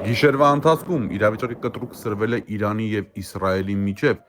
Գիշերվա ընթացքում իրավիճակի կտրուկ սրվել է Իրանի և Իսրայելի միջև։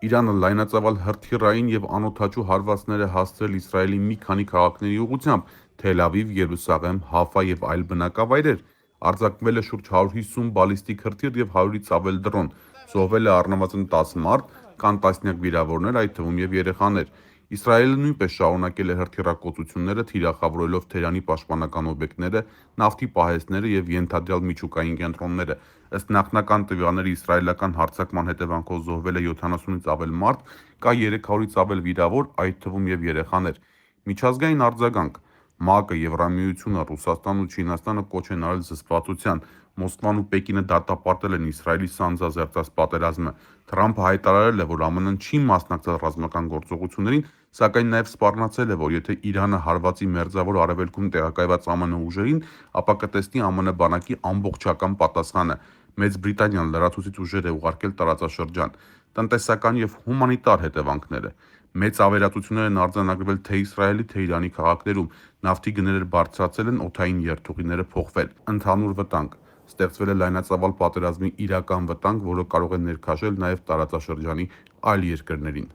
Իրանը լայնածավալ հրթիռային և անօդաչու հարվածներ է հասցրել Իսրայելի մի քանի քաղաքների ուղղությամբ՝ Թել Ավիվ, Երուսաղեմ, Հաֆա և այլ բնակավայրեր։ Արձակվել է շուրջ 150 բալիստիկ հրթիռ և 100-ից ավել դրոն։ Զոհվել է առնվազն 10 մարդ, կան տասնյակ վիրավորներ, այդ թվում և երեխաներ։ Իսրայելը նույնպես շարունակել է հրթիռակոծությունները՝ թիրախավորելով Թեհրանի պաշտպանական օբյեկտները, նավթի պահեստները և ենթադրյալ միջուկային կենտրոնները։ Ըստ նախնական տվյալների, իսրայելական հարձակման հետևանքով զոհվել է 70-ից ավել մարդ, կա 300-ից ավել վիրավոր, այդ թվում և երեխաներ։ Միջազգային արձագանք։ ՄԱԿ-ը, Եվրամիությունը, Ռուսաստանն ու Չինաստանը կոչ են արել զսպվածության։ Մոսկվան ու Պեկինը դատապարտել են Իսրայելի սանձազերծած պատերազմը։ Թրամփը հայտարարել է, որ ԱՄՆ-ն չի մասնակցել ռազմական գործողություններին, սակայն նաև սպառնացել է, որ եթե Իրանը հարվածի Մերձավոր Արևելքում տեղակայված ԱՄՆ ուժերին, ապա կտեսնի ԱՄՆ բանակի ամբողջական պատասխանը։ Մեծ Բրիտանիան լրացուցիչ ուժեր է ուղարկել տարածաշրջան։ Տնտեսական և հումանիտար հետևանքները։ Մեծ ավերածություններ են արձանագրվել թե Իսրայելի, թե Իրանի քաղաքներում։ Նավթի գները բարձրացել են, օդային երթուղիները փոխվել։ Ընդհանուր վտանգ։ Ստեղծվել է լայնածավալ պատերազմի իրական վտանգ, որը կարող է ներքաշել նաև տարածաշրջանի այլ երկրներին։